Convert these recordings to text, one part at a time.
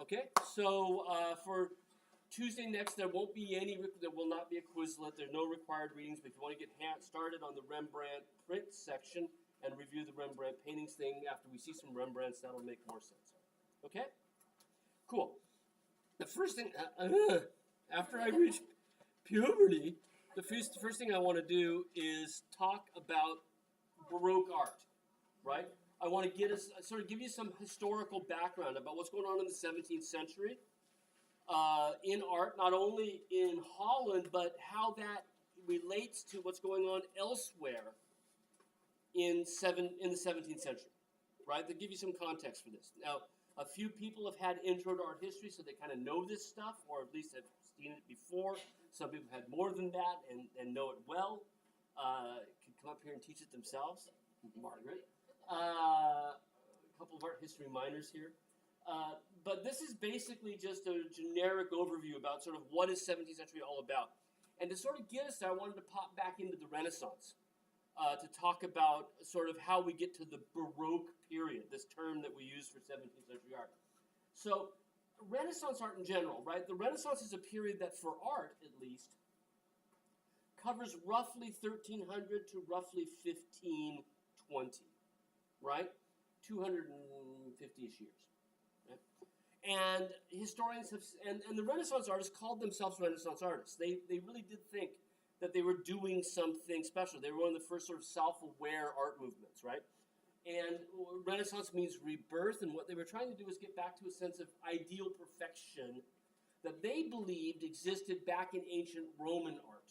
Okay, so for Tuesday next, there won't be any. There will not be a Quizlet. There's no required readings. But if you want to get started on the Rembrandt print section and review the Rembrandt paintings thing after we see some Rembrandts, that'll make more sense. Okay, cool. The first thing after I reach puberty, the first thing I want to do is talk about Baroque art, right? I want to sort of give you some historical background about what's going on in the 17th century in art, not only in Holland, but how that relates to what's going on elsewhere in the 17th century, right? To give you some context for this. Now, a few people have had intro to art history, so they kind of know this stuff, or at least have seen it before. Some people have had more than that and know it well. Can come up here and teach it themselves. Margaret. A couple of art history minors here. But this is basically just a generic overview about sort of what is 17th century all about. And to sort of get us there, I wanted to pop back into the Renaissance to talk about sort of how we get to the Baroque period, this term that we use for 17th century art. So Renaissance art in general, right? The Renaissance is a period that for art, at least, covers roughly 1300 to roughly 1520, right? 250-ish years. Right? And historians have, and the Renaissance artists called themselves Renaissance artists. They really did think that they were doing something special. They were one of the first sort of self-aware art movements, right? And Renaissance means rebirth, and what they were trying to do was get back to a sense of ideal perfection that they believed existed back in ancient Roman art.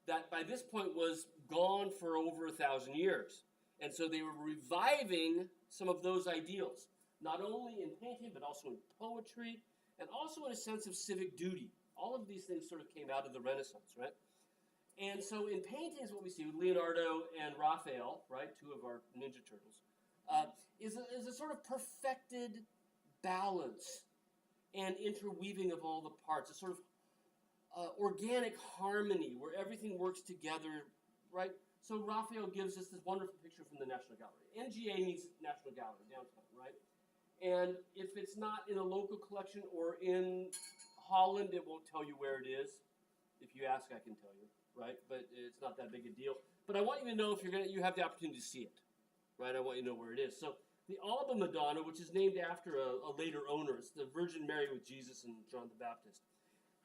That by this point was gone for over 1,000 years. And so they were reviving some of those ideals, not only in painting, but also in poetry, and also in a sense of civic duty. All of these things sort of came out of the Renaissance, right? And so in paintings, what we see with Leonardo and Raphael, right, two of our Ninja Turtles, is a sort of perfected balance and interweaving of all the parts, a sort of organic harmony where everything works together, right? So Raphael gives us this wonderful picture from the National Gallery. NGA means National Gallery, downtown, right? And if it's not in a local collection or in Holland, it won't tell you where it is. If you ask, I can tell you, right? But it's not that big a deal. But I want you to know if you have the opportunity to see it, right? I want you to know where it is. So the Alba Madonna, which is named after a later owner, it's the Virgin Mary with Jesus and John the Baptist.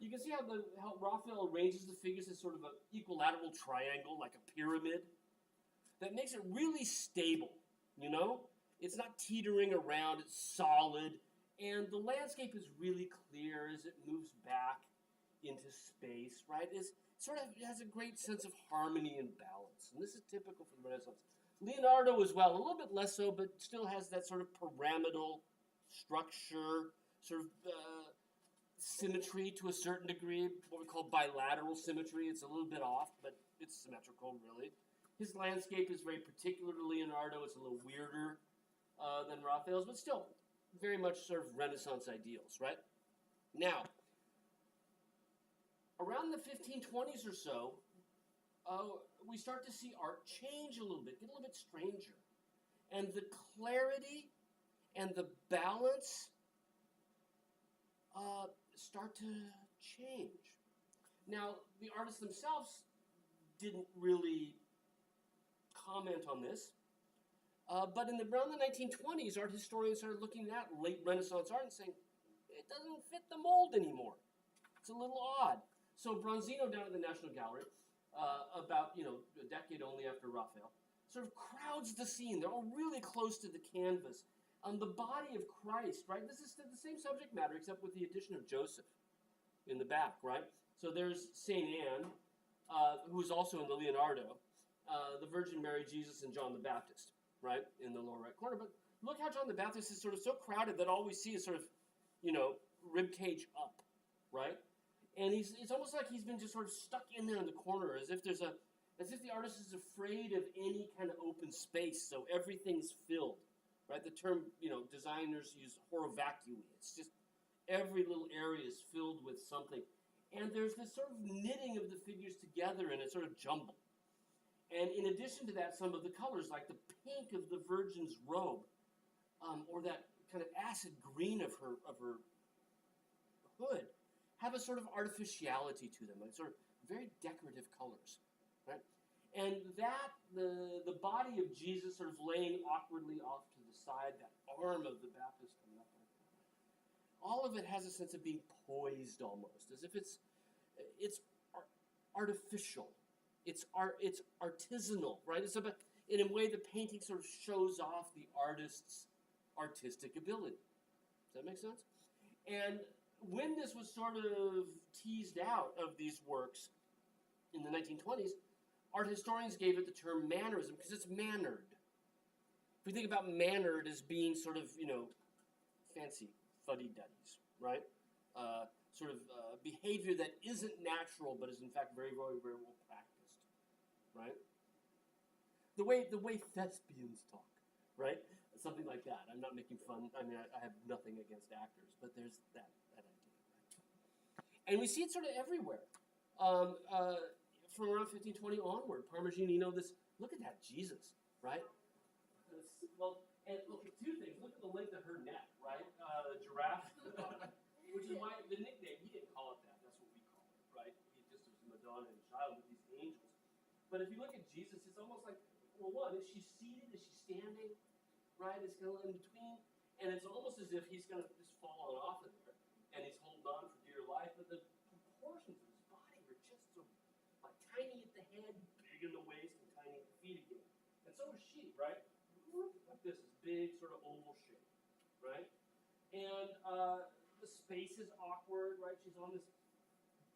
You can see how Raphael arranges the figures as sort of an equilateral triangle, like a pyramid. That makes it really stable, you know? It's not teetering around, it's solid. And the landscape is really clear as it moves back into space, right? It has a great sense of harmony and balance. And this is typical for the Renaissance. Leonardo as well, a little bit less so, but still has that sort of pyramidal structure, sort of symmetry to a certain degree, what we call bilateral symmetry. It's a little bit off, but it's symmetrical, really. His landscape is very particular to Leonardo. It's a little weirder than Raphael's, but still very much sort of Renaissance ideals, right? Now, around the 1520s or so, we start to see art change a little bit, get a little bit stranger. And the clarity and the balance start to change. Now, the artists themselves didn't really comment on this, but around the 1920s, art historians started looking at late Renaissance art and saying, it doesn't fit the mold anymore. It's a little odd. So Bronzino down at the National Gallery, about a decade only after Raphael, sort of crowds the scene. They're all really close to the canvas. The body of Christ, right? This is the same subject matter, except with the addition of Joseph in the back, right? So there's St. Anne, who's also in the Leonardo, the Virgin Mary, Jesus, and John the Baptist, right, in the lower right corner. But look how John the Baptist is sort of so crowded that all we see is sort of, rib cage up, right? And it's almost like he's been just sort of stuck in there in the corner, as if the artist is afraid of any kind of open space, so everything's filled. Right, the term, designers use horovacui. It's just every little area is filled with something. And there's this sort of knitting of the figures together in a sort of jumble. And in addition to that, some of the colors, like the pink of the Virgin's robe, or that kind of acid green of her hood have a sort of artificiality to them, like sort of very decorative colors, right? And that, the body of Jesus sort of laying awkwardly off to the side, that arm of the Baptist coming up like that, all of it has a sense of being poised almost, as if it's artificial, it's artisanal, right? It's about, in a way, the painting sort of shows off the artist's artistic ability. Does that make sense? And when this was sort of teased out of these works in the 1920s, art historians gave it the term mannerism because it's mannered. If we think about mannered as being sort of, fancy, fuddy-duddies, right? Behavior that isn't natural but is in fact very, very, very well practiced, right? The way thespians talk, right? Something like that. I'm not making fun. I mean, I have nothing against actors, but there's that idea, right? And we see it sort of everywhere. From around 1520 onward, Parmigianino, look at that Jesus, right? Well, and look at two things. Look at the length of her neck, right? Giraffe, which is why the nickname, he didn't call it that. That's what we call it, right? He just was Madonna and child with these angels. But if you look at Jesus, it's almost like, well, one, is she seated? Is she standing? Right? It's kind of in between. And it's almost as if he's going to just fall on off of there. And he's holding on for dear life. But the proportions of his body are just so like tiny at the head, big in the waist, and tiny at the feet again. And so is she, right? Like this big sort of oval shape, right? And the space is awkward, right? She's on this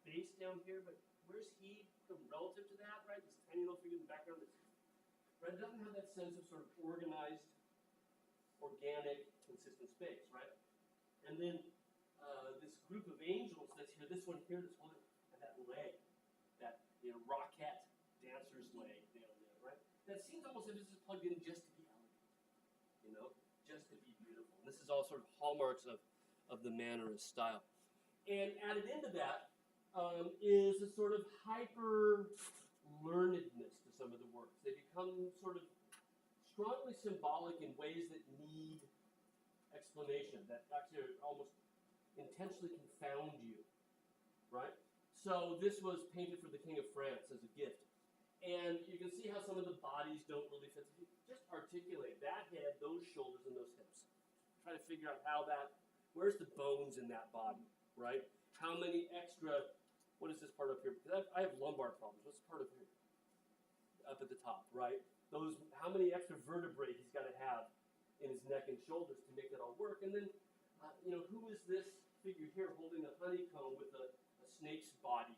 base down here, but where's he relative to that, right? This tiny little figure in the background. Right? It doesn't have that sense of sort of organized, organic, consistent space, right? And then this group of angels that's here, this one here that's holding that leg, that rocket dancer's leg down there, right? That seems almost as if it's plugged in just to be elegant, just to be beautiful. And this is all sort of hallmarks of the Mannerist style. And added into that is a sort of hyper learnedness to some of the works. They become sort of strongly symbolic in ways that need explanation, that actually almost intentionally confound you, right? So this was painted for the King of France as a gift. And you can see how some of the bodies don't really fit. Just articulate that head, those shoulders, and those hips. Try to figure out where's the bones in that body, right? How many extra, what is this part up here? Because I have lumbar problems. What's the part up here? Up at the top, right? How many extra vertebrae he's got to have in his neck and shoulders to make that all work? And then, who is this figure here holding a honeycomb with a snake's body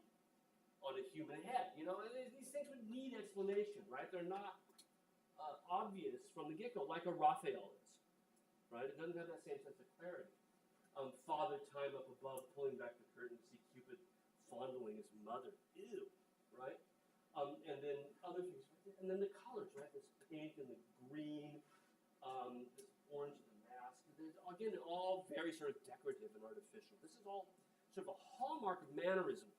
on a human head? And these things would need explanation, right? They're not obvious from the get-go, like a Raphael is, right? It doesn't have that same sense of clarity. Father time up above, pulling back the curtain to see Cupid fondling his mother. Ew, right? And then other things, and then the colors, right? This pink and the green, this orange and the mask. Again, all very sort of decorative and artificial. This is all sort of a hallmark of Mannerism.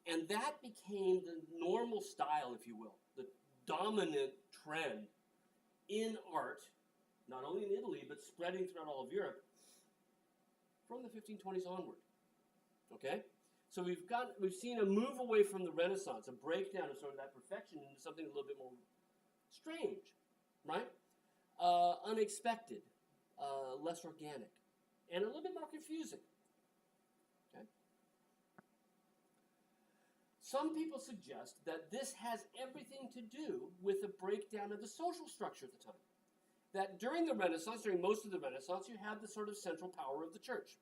And that became the normal style, if you will, the dominant trend in art, not only in Italy, but spreading throughout all of Europe from the 1520s onward. Okay? So we've seen a move away from the Renaissance, a breakdown of sort of that perfection into something a little bit more strange, right? Unexpected, less organic, and a little bit more confusing. Okay? Some people suggest that this has everything to do with the breakdown of the social structure at the time. That during the Renaissance, during most of the Renaissance, you had the sort of central power of the church.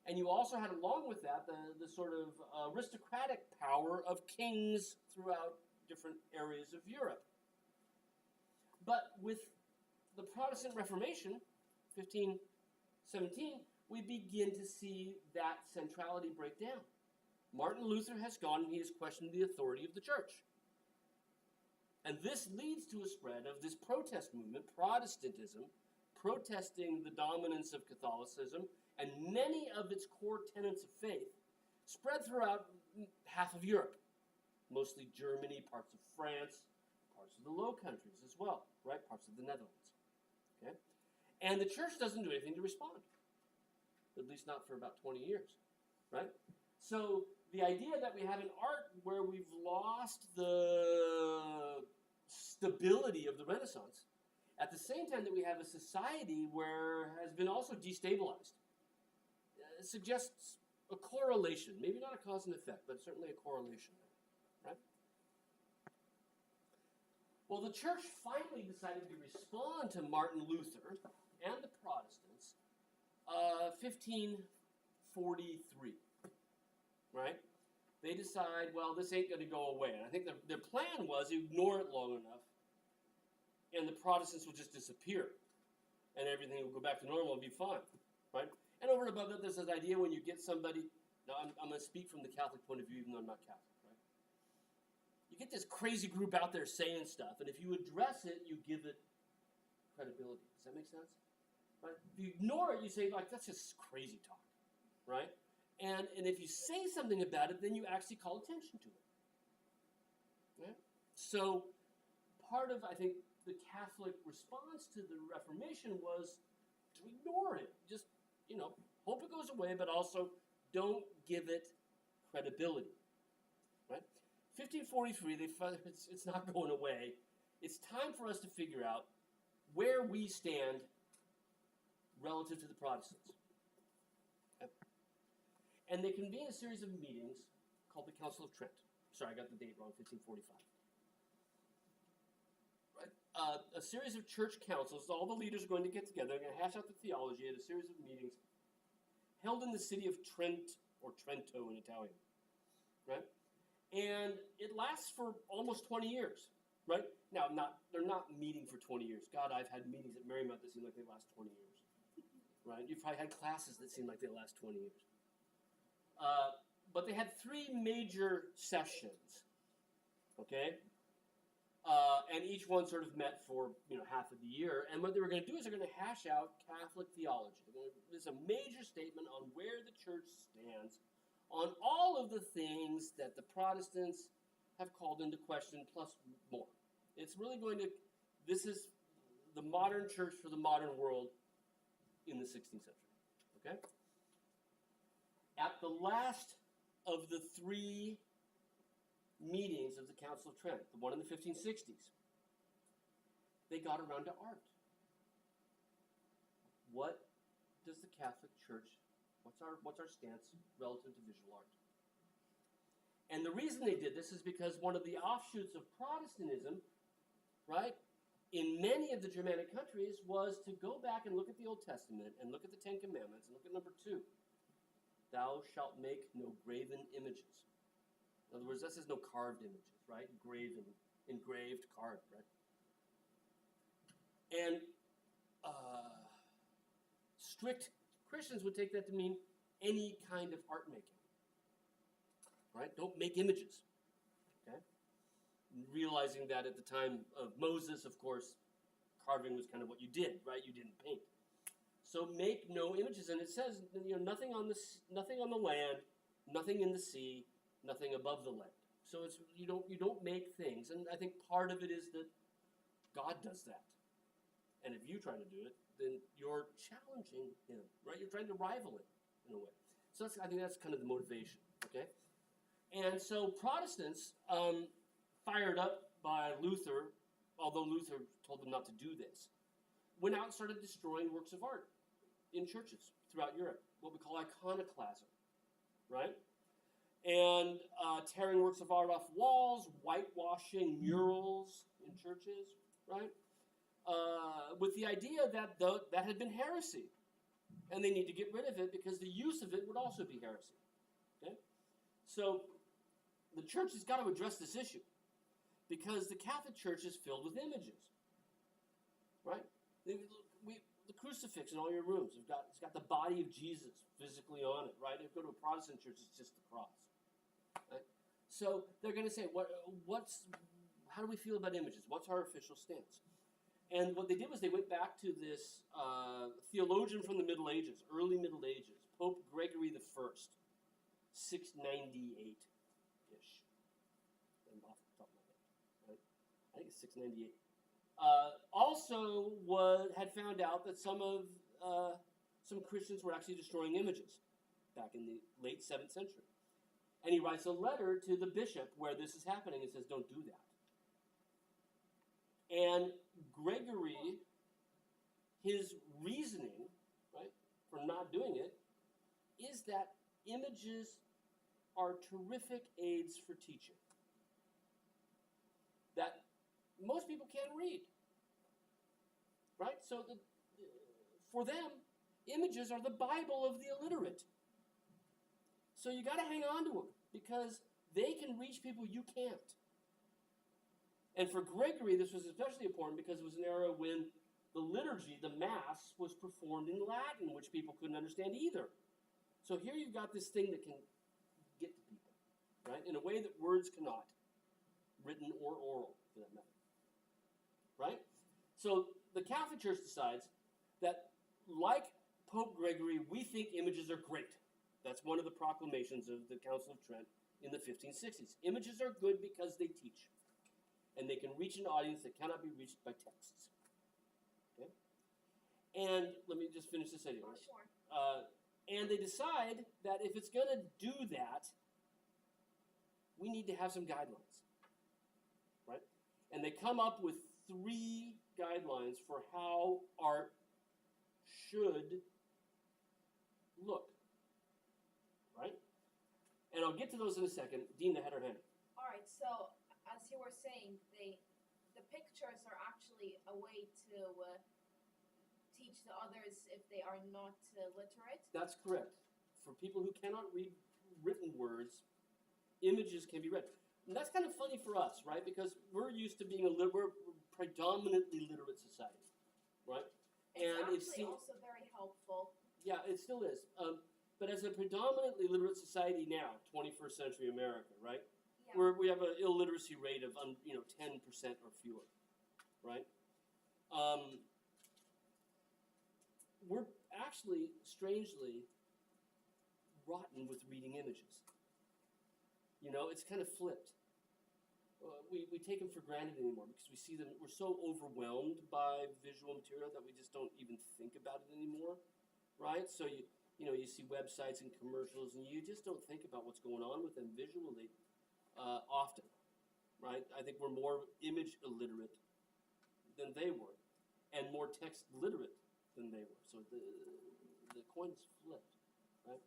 And you also had, along with that, the sort of aristocratic power of kings throughout different areas of Europe. But with the Protestant Reformation, 1517, we begin to see that centrality break down. Martin Luther has gone and he has questioned the authority of the church. And this leads to a spread of this protest movement, Protestantism, protesting the dominance of Catholicism, and many of its core tenets of faith spread throughout half of Europe, mostly Germany, parts of France, parts of the Low Countries as well, right? Parts of the Netherlands. Okay? And the church doesn't do anything to respond, at least not for about 20 years, right? So the idea that we have an art where we've lost the stability of the Renaissance, at the same time that we have a society where has been also destabilized, suggests a correlation, maybe not a cause and effect, but certainly a correlation, right? Well, the church finally decided to respond to Martin Luther and the Protestants, 1543, right? They decide, well, this ain't going to go away. And I think their plan was ignore it long enough, and the Protestants will just disappear, and everything will go back to normal and be fine, right? And over and above that, there's this idea when you get somebody, now I'm going to speak from the Catholic point of view, even though I'm not Catholic, right? You get this crazy group out there saying stuff, and if you address it, you give it credibility. Does that make sense? Right? If you ignore it, you say, like, that's just crazy talk, right? And if you say something about it, then you actually call attention to it. Right? So part of, I think, the Catholic response to the Reformation was to ignore it. Just, hope it goes away, but also don't give it credibility. Right? 1543, they found it's not going away. It's time for us to figure out where we stand relative to the Protestants. Okay? And they convene a series of meetings called the Council of Trent. Sorry, I got the date wrong, 1545. Right? A series of church councils, all the leaders are going to get together, they're going to hash out the theology at a series of meetings held in the city of Trent, or Trento in Italian. Right? And it lasts for almost 20 years. Right? Now, they're not meeting for 20 years. God, I've had meetings at Marymount that seem like they last 20 years. Right? You've probably had classes that seem like they last 20 years. But they had 3 major sessions, okay? And each one sort of met for half of the year. And what they were going to do is they're going to hash out Catholic theology. There's a major statement on where the church stands on all of the things that the Protestants have called into question, plus more. It's really this is the modern church for the modern world in the 16th century, okay? At the last of the 3 meetings of the Council of Trent, the one in the 1560s, they got around to art. What does the Catholic Church, what's our stance relative to visual art? And the reason they did this is because one of the offshoots of Protestantism, right, in many of the Germanic countries was to go back and look at the Old Testament and look at the 10 Commandments and look at number 2. Thou shalt make no graven images. In other words, this is no carved images, right? Engraved, carved, right? And strict Christians would take that to mean any kind of art making, right? Don't make images, okay? Realizing that at the time of Moses, of course, carving was kind of what you did, right? You didn't paint. So make no images, and it says nothing on the land, nothing in the sea, nothing above the land. So it's you don't make things, and I think part of it is that God does that, and if you try to do it, then you're challenging Him, right? You're trying to rival Him in a way. So I think that's kind of the motivation, okay? And so Protestants, fired up by Luther, although Luther told them not to do this, went out and started destroying works of art in churches throughout Europe, what we call iconoclasm, right? And tearing works of art off walls, whitewashing murals in churches, right? With the idea that that had been heresy, and they need to get rid of it because the use of it would also be heresy, okay? So the church has got to address this issue because the Catholic Church is filled with images, right? The crucifix in all your rooms, it's got the body of Jesus physically on it, right? If you go to a Protestant church, it's just the cross, right? So they're going to say, how do we feel about images? What's our official stance? And what they did was they went back to this theologian from the Middle Ages, early Middle Ages, Pope Gregory I, 698-ish. Off the top of my head, right? I think it's 698. Also had found out that some Christians were actually destroying images back in the late 7th century. And he writes a letter to the bishop where this is happening and says, don't do that. And Gregory, his reasoning, right, for not doing it is that images are terrific aids for teaching. That most people can't read. Right? So for them, images are the Bible of the illiterate. So you got to hang on to them because they can reach people you can't. And for Gregory, this was especially important because it was an era when the liturgy, the Mass, was performed in Latin, which people couldn't understand either. So here you've got this thing that can get to people, right, in a way that words cannot, written or oral, for that matter. Right? So the Catholic Church decides that, like Pope Gregory, we think images are great. That's one of the proclamations of the Council of Trent in the 1560s. Images are good because they teach. And they can reach an audience that cannot be reached by texts. Okay? And let me just finish this idea. Oh, sure. And they decide that if it's going to do that, we need to have some guidelines. Right? And they come up with 3 guidelines for how art should look. Right? And I'll get to those in a second. Dina had her hand. All right, so as you were saying, the pictures are actually a way to teach the others if they are not literate. That's correct. For people who cannot read written words, images can be read. And that's kind of funny for us, right? Because we're used to being we're predominantly literate society, right? It's actually also very helpful. Yeah, it still is. But as a predominantly literate society now, 21st century America, right? Yeah. We have an illiteracy rate of 10% or fewer, right? We're actually, strangely, rotten with reading images. You know, it's kind of flipped. We take them for granted anymore because we see them. We're so overwhelmed by visual material that we just don't even think about it anymore, right? So you see websites and commercials, and you just don't think about what's going on with them visually. Often, right? I think we're more image illiterate than they were, and more text literate than they were. So the coin is flipped, right?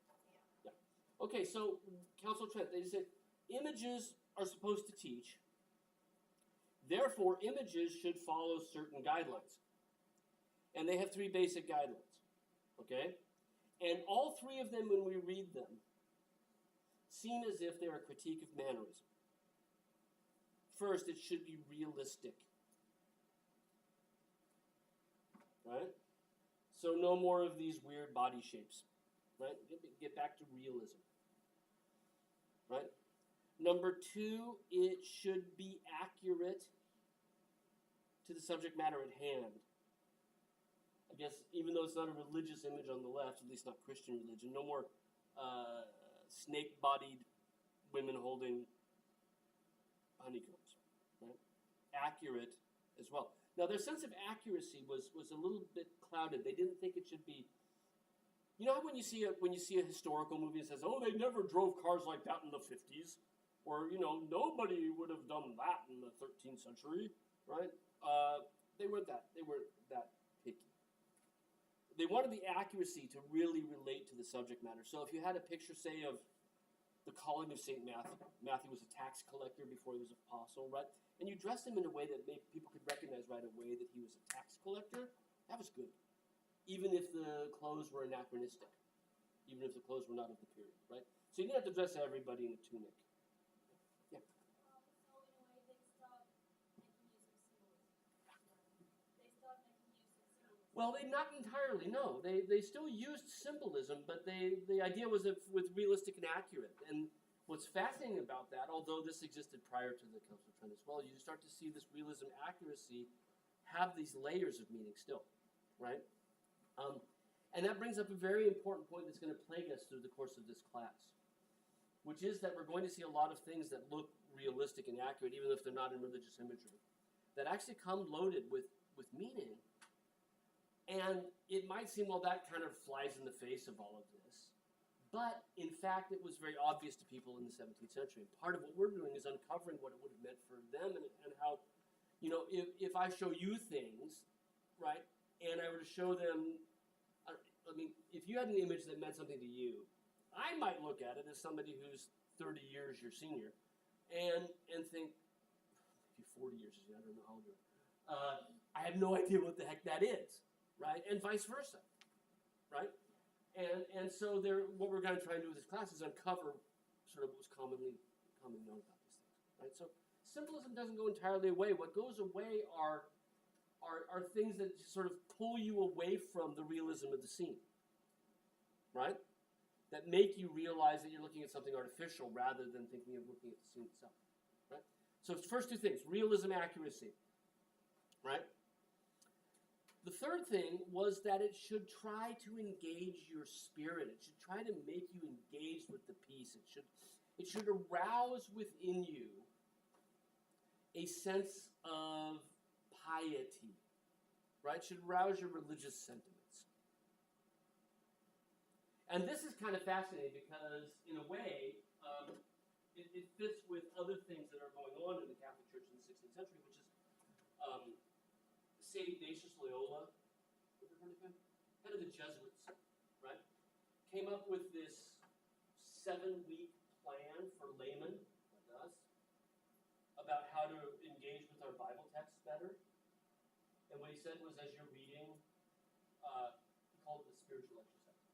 Yeah. Okay, so Council of Trent, they said images are supposed to teach. Therefore, images should follow certain guidelines, and they have 3 basic guidelines. Okay, and all 3 of them, when we read them, seem as if they're a critique of mannerism. First, it should be realistic. Right? So no more of these weird body shapes. Right? Get back to realism. Right? Number 2, it should be accurate to the subject matter at hand. I guess even though it's not a religious image on the left, at least not Christian religion, no more snake-bodied women holding honeycombs, right? Accurate as well. Now, their sense of accuracy was a little bit clouded. They didn't think it should be. You know how when you see a historical movie that says, "Oh, they never drove cars like that in the 50s," or nobody would have done that in the 13th century, right? They weren't that picky. They wanted the accuracy to really relate to the subject matter. So if you had a picture, say, of the calling of St. Matthew. Matthew was a tax collector before he was an apostle, right? And you dressed him in a way that made people could recognize right away that he was a tax collector. That was good. Even if the clothes were anachronistic. Even if the clothes were not of the period, right? So you didn't have to dress everybody in a tunic. Yeah. So in a way they stopped making use of symbolism. Well, they not entirely, no. They still used symbolism, but the idea was with realistic and accurate. And what's fascinating about that, although this existed prior to the Council of Trent as well, you start to see this realism accuracy have these layers of meaning still, right? And that brings up a very important point that's going to plague us through the course of this class, which is that we're going to see a lot of things that look realistic and accurate, even if they're not in religious imagery. that actually come loaded with meaning. And it might seem, well, that kind of flies in the face of all of this. But in fact, it was very obvious to people in the 17th century. And part of what we're doing is uncovering what it would have meant for them and how, if I show you things, right, and I were to show them, I mean, if you had an image that meant something to you, I might look at it as somebody who's 30 years your senior and think, maybe 40 years, I don't know how old you are. I have no idea what the heck that is, right? And vice versa, right? And so what we're going to try and do with this class is uncover sort of what was commonly known about these things, right? So symbolism doesn't go entirely away. What goes away are things that sort of pull you away from the realism of the scene, right? That make you realize that you're looking at something artificial rather than thinking of looking at the scene itself, right? So first two things, realism, accuracy, right? The third thing was that it should try to engage your spirit. It should try to make you engaged with the piece. It should arouse within you a sense of piety, right? It should arouse your religious sentiments. And this is kind of fascinating because, in a way, it fits with other things that are going on in the Catholic Church in the 16th century, which is St. Ignatius Loyola, ever heard of him? Head of the Jesuits, right? Came up with this 7-week plan for laymen, like us, about how to engage with our Bible texts better. And what he said was, as you're reading, he called it the spiritual exercise.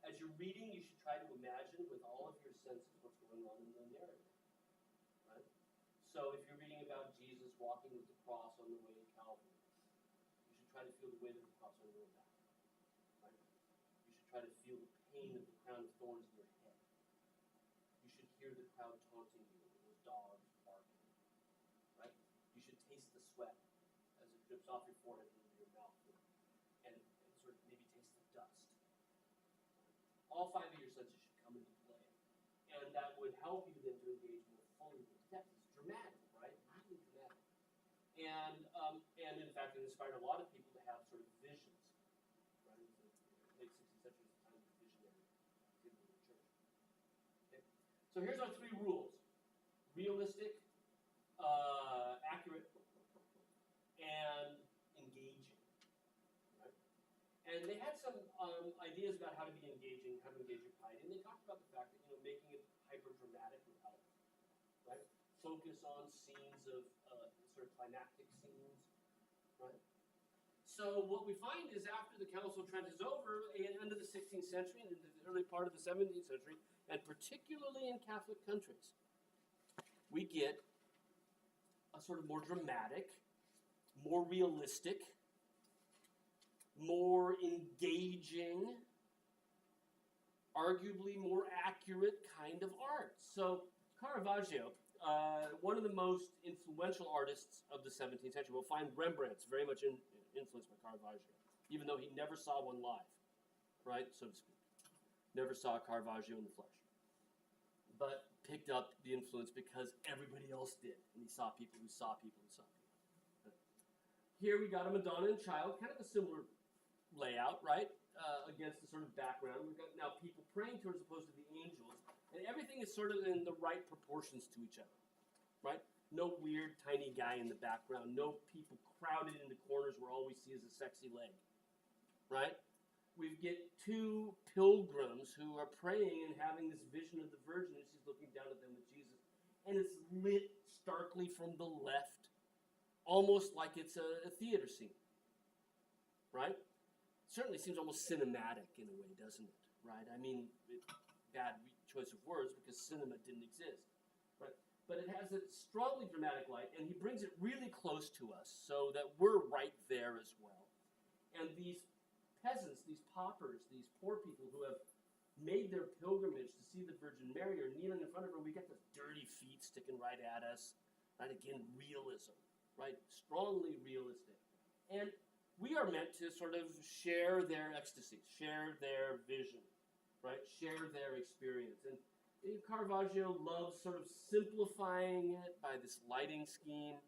As you're reading, you should try to imagine with all of your senses what's going on in the narrative, right? So if you're reading about Jesus walking with the cross on the way to Calvary, you should try to feel the weight of the cross on your back, right? You should try to feel the pain of the crown of thorns in your head. You should hear the crowd taunting you with those dogs barking, right? You should taste the sweat as it drips off your forehead and into your mouth, and sort of maybe taste the dust. All 5 of your senses should come into play, and that would help you then to engage more fully with the text. It's dramatic, right? Really dramatic. And in fact, it inspired a lot of people to have sort of visions, right? The late 16th century is the time of visionary activity in the church. Okay? So here's our 3 rules: realistic, accurate, and engaging. Right? And they had some ideas about how to be engaging, how to engage your piety, and they talked about the fact that making it hyper-dramatic would help. Right? Focus on scenes of sort of climactic scenes, right? So what we find is after the Council of Trent is over, into the 16th century and into the early part of the 17th century, and particularly in Catholic countries, we get a sort of more dramatic, more realistic, more engaging, arguably more accurate kind of art. So Caravaggio, one of the most influential artists of the 17th century. We'll find Rembrandt's very much influenced by Caravaggio, even though he never saw one live, right, so to speak. Never saw Caravaggio in the flesh. But picked up the influence because everybody else did, and he saw people who saw people who saw people. Here we got a Madonna and Child, kind of a similar layout, right, against the sort of background. We've got now people praying to her as opposed to the angels. And everything is sort of in the right proportions to each other, right? No weird tiny guy in the background. No people crowded into corners where all we see is a sexy leg, right? We get 2 pilgrims who are praying and having this vision of the Virgin, and she's looking down at them with Jesus. And it's lit starkly from the left, almost like it's a theater scene, right? Certainly seems almost cinematic in a way, doesn't it, right? I mean, bad choice of words because cinema didn't exist, right? But it has a strongly dramatic light, and he brings it really close to us so that we're right there as well. And these peasants, these paupers, these poor people who have made their pilgrimage to see the Virgin Mary are kneeling in front of her. We get those dirty feet sticking right at us, right? Again, realism, right? Strongly realistic. And we are meant to sort of share their ecstasy, share their vision, right? Share their experience. And Caravaggio loves sort of simplifying it by this lighting scheme.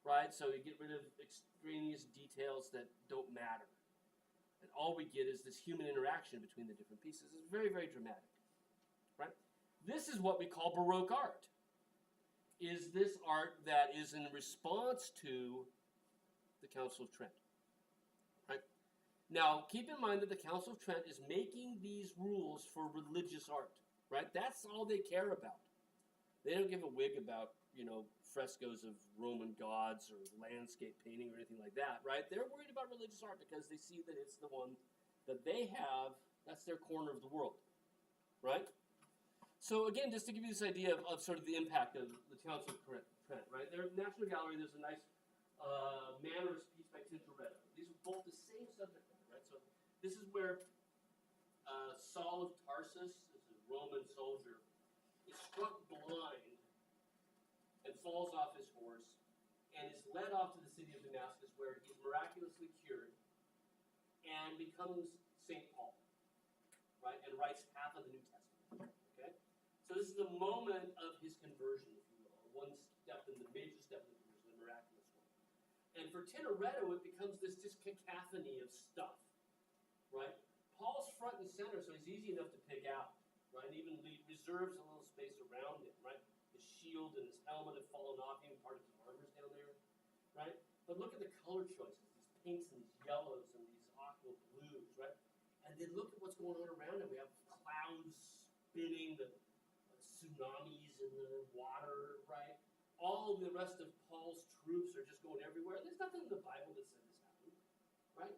right? So you get rid of extraneous details that don't matter. And all we get is this human interaction between the different pieces. It's very, very dramatic, right? This is what we call Baroque art. Is this art that is in response to the Council of Trent, right? Now, keep in mind that the Council of Trent is making these rules for religious art, right? That's all they care about. They don't give a wig about, frescoes of Roman gods or landscape painting or anything like that, right? They're worried about religious art because they see that it's the one that they have, that's their corner of the world, right? So again, just to give you this idea of sort of the impact of the Council of Trent, right? Their National Gallery, there's a nice Mannerist piece by Tintoretto. These are both the same subject matter, right? So this is where Saul of Tarsus, this is a Roman soldier, is struck blind and falls off his horse and is led off to the city of Damascus where he's miraculously cured and becomes St. Paul, right? And writes half of the New Testament, okay? So this is the moment of his conversion, if you will, one step in the major step in the conversion, the miraculous one. And for Tintoretto, it becomes this just cacophony of stuff, right? Paul's front and center, so he's easy enough to pick out, right? And even reserves a little space around him, right? His shield and his helmet have fallen off, even part of his armor's down there, right? But look at the color choices, these pinks and these yellows and these aqua blues, right? And then look at what's going on around him. We have clouds spinning, the tsunamis in the water, right? All the rest of Paul's troops are just going everywhere. There's nothing in the Bible that said this happened, right?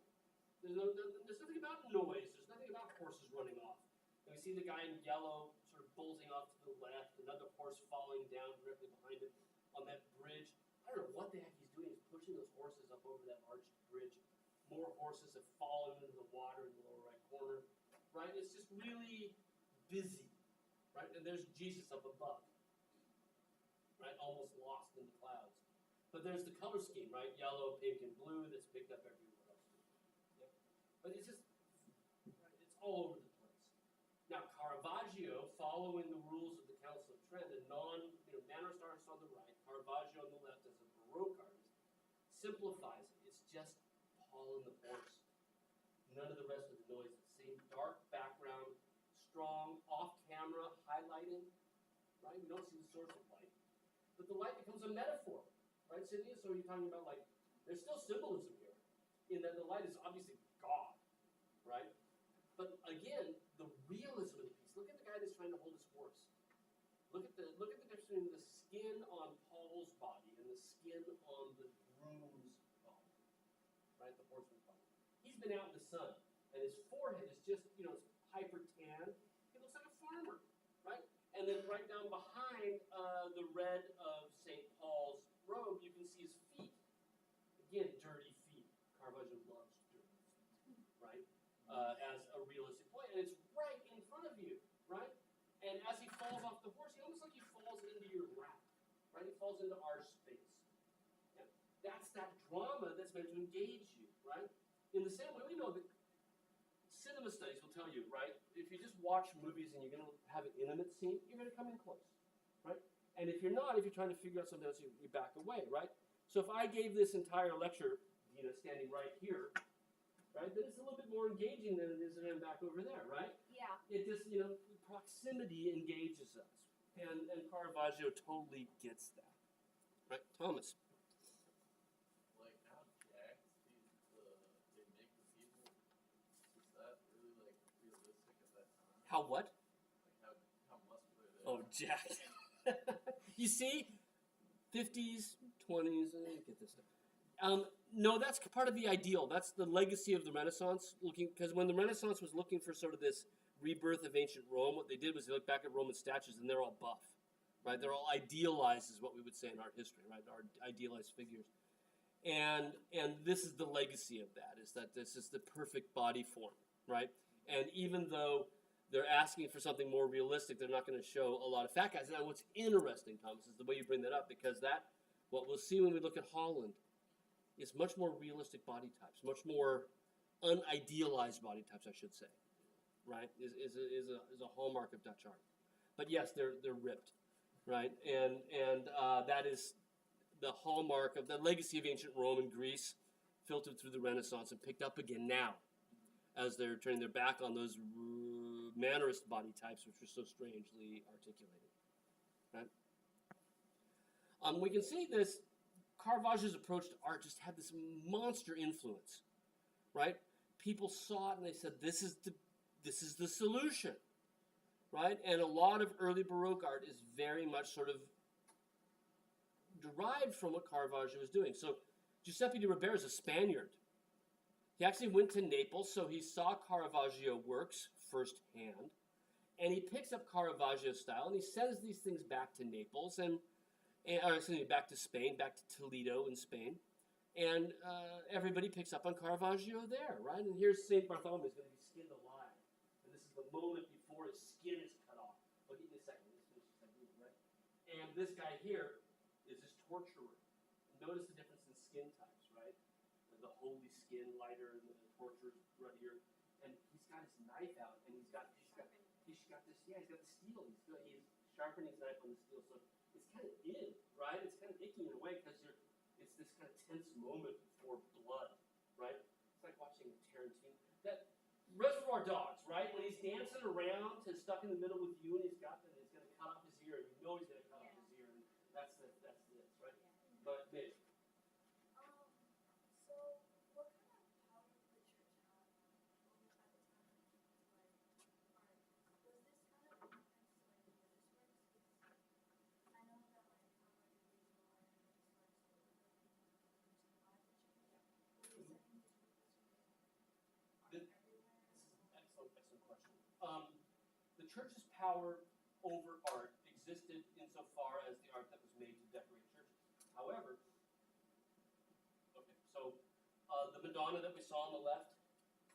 There's nothing about noise. There's nothing about horses running off. And we see the guy in yellow sort of bolting off to the left, another horse falling down directly behind him on that bridge. I don't know what the heck he's doing. He's pushing those horses up over that arched bridge. More horses have fallen into the water in the lower right corner, right? It's just really busy, right? And there's Jesus up above, right? Almost lost in the clouds. But there's the color scheme, right? Yellow, pink, and blue that's picked up everywhere else. Yeah. But it's just, right? It's all over the place. Now, Caravaggio, following the rules of the Council of Trent, a Mannerist artist on the right, Caravaggio on the left as a Baroque artist, simplifies it. It's just Paul and the horse. None of the rest of the noise. The same dark background, strong off-camera highlighting, right? We don't see the source of light. But the light becomes a metaphor, right, Cynthia? So you're talking about, like, there's still symbolism here, in that the light is obviously God, right? But again, the realism of the piece. Look at the guy that's trying to hold his horse. Look at the difference between the skin on Paul's body and the skin on the groom's body, right? The horseman's body. He's been out in the sun, and his forehead is just, it's hyper tan. He looks like a farmer, right? And then right down behind the red of St. Paul's robe, you can see his feet. Again, dirty feet. Caravaggio loves dirty feet, right? As a realistic point. And it's right in front of you, right? And as he falls off the horse, he almost like he falls into your lap, right? He falls into our space. Yeah? That's that drama that's meant to engage you, right? In the same way, we know that cinema studies will tell you, right? If you just watch movies and you're going to have an intimate scene, you're going to come in close, right? And if you're not, if you're trying to figure out something else, you back away, right? So if I gave this entire lecture, standing right here, right, then it's a little bit more engaging than it is when I'm back over there, right? Yeah. It just, proximity engages us. And Caravaggio totally gets that. Right? Thomas. Like how jacked they make the people, is that really like realistic at that time? How what? Like how muscular they Oh, are. jacked. You see? 50s, 20s, get this stuff. No, that's part of the ideal. That's the legacy of the Renaissance. Because when the Renaissance was looking for sort of this rebirth of ancient Rome, what they did was they looked back at Roman statues and they're all buff, right? They're all idealized, is what we would say in art history, right? Our idealized figures. And this is the legacy of that, is that this is the perfect body form, right? And even though they're asking for something more realistic, they're not going to show a lot of fat guys. Now, what's interesting, Thomas, is the way you bring that up, because what we'll see when we look at Holland is much more realistic body types, much more unidealized body types, I should say, right? Is a hallmark of Dutch art. But yes, they're ripped, right? And that is the hallmark of the legacy of ancient Rome and Greece filtered through the Renaissance and picked up again now as they're turning their back on those mannerist body types which are so strangely articulated. Right? We can see this. Caravaggio's approach to art just had this monster influence, right? People saw it and they said, "This is the solution," right? And a lot of early Baroque art is very much sort of derived from what Caravaggio was doing. So Giuseppe di Ribera is a Spaniard. He actually went to Naples, so he saw Caravaggio works firsthand, and he picks up Caravaggio's style and he sends these things back to Naples back to Spain, back to Toledo in Spain, and everybody picks up on Caravaggio there, right? And here's Saint Bartholomew is going to be skinned alive, and this is the moment before his skin is cut off. Look at this second, right? And this guy here is this torturer. Notice the difference in skin types, right? The holy skin lighter and the tortured ruddier, and he's got his knife out, and he's got this. He's got the steel. He's sharpening his knife on the steel, so it's kind of right? It's kind of icky in a way because it's this kind of tense moment before blood, right? It's like watching Tarantino. That Reservoir Dogs, right? When he's dancing around, he's stuck in the middle with you, and he's going to cut off his ear, and you know he's going to cut off his ear, and that's this, right? But Mitch. So what kind of power did the church have over at the time? Like, was this kind of intense like religious works? Because I know that like Caravaggio based a lot of his works over the survive the church. Were they sending these works This- everywhere? Excellent question. The church's power over art existed insofar as the art that was made to decorate churches. However, the Madonna that we saw on the left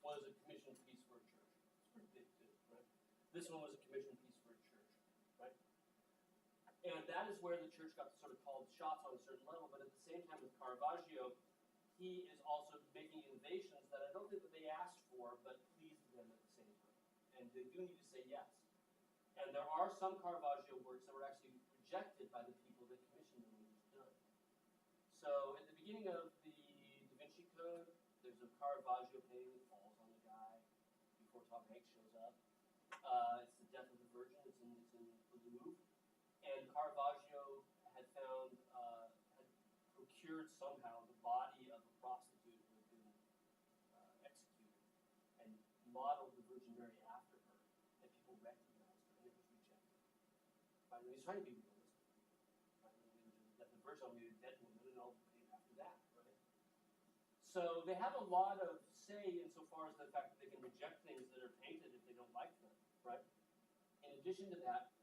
was a commissioned piece for a church. It's pretty big too, right? This one was a commissioned piece for a church, right? And that is where the church got to sort of call the shots on a certain level. But at the same time, with Caravaggio, he is also making innovations that I don't think that they asked for, but pleased them at the same time. And they do need to say yes. And there are some Caravaggio works that were actually rejected by the people that commissioned them when it was done. So at the beginning of the Da Vinci Code, there's a Caravaggio painting that falls on the guy before Tom Hanks shows up. It's the Death of the Virgin. It's in the Louvre. And Caravaggio had procured somehow the body of a prostitute who had been executed and modeled the Virgin Mary after her, and people recognized her, and it was rejected. Right? And he's trying to be realistic. Right? That the Virgin will be a dead woman, and all after that, right? So they have a lot of say insofar as the fact that they can reject things that are painted if they don't like them, right? In addition to that,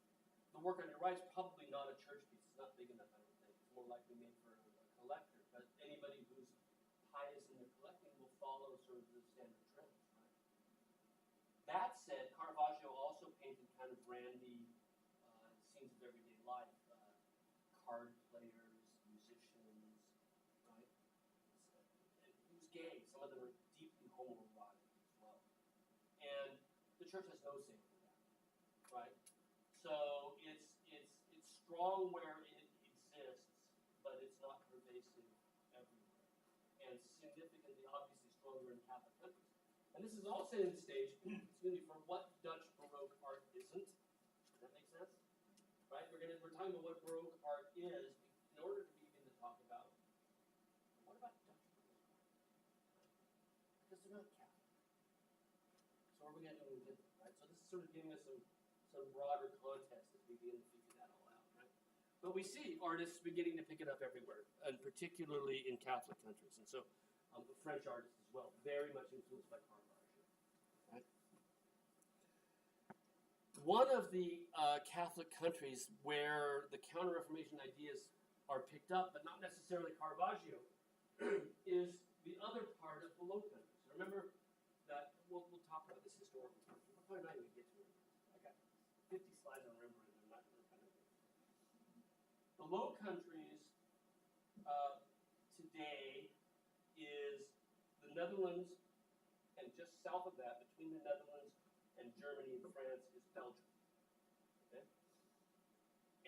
the work on your right is probably not a church piece. It's not big enough, I don't think. It's more likely made for a collector. But anybody who's pious in their collecting will follow sort of the standard trends, right? That said, Caravaggio also painted kind of randy scenes of everyday life. Card players, musicians, right? He was gay. Some of them are deeply homoerotic as well. And the church has no say over that, right? So it's strong where it exists, but it's not pervasive everywhere. And significantly, obviously, stronger in Catholic countries. And this is all setting the stage, for what Dutch Baroque art isn't. Does that make sense? Right? We're talking about what Baroque art is in order to begin to talk about what about Dutch Baroque art? Because they're not Catholic. So what are we going to do with them, right? So this is sort of giving us some broader context as we begin to figure that all out, right? But we see artists beginning to pick it up everywhere, and particularly in Catholic countries. And so French artists as well, very much influenced by Caravaggio, right? One of the Catholic countries where the Counter-Reformation ideas are picked up, but not necessarily Caravaggio, is the other part of the Low Countries. Remember that, we'll talk about this historically. We're probably not going to get to it. I got 50 slides on remembering, I'm not going to kind of. The Low Countries today is the Netherlands, and just south of that, between the Netherlands and Germany and France, is Belgium. Okay?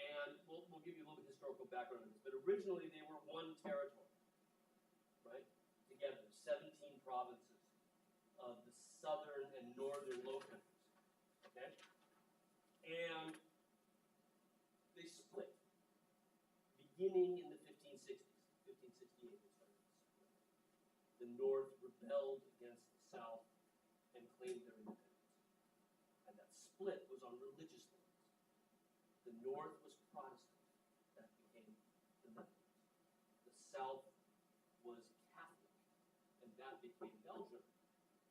And we'll we'll give you a little bit of historical background on this, but originally they were one territory, right? Together, 17 provinces of the southern and northern Low Countries, okay? And they split, beginning in the 1560s. 1568 they started to split. The North rebelled against the South and claimed their independence. And that split was on religious lines. The North was Protestant. That became the Netherlands. The South was Catholic. And that became Belgium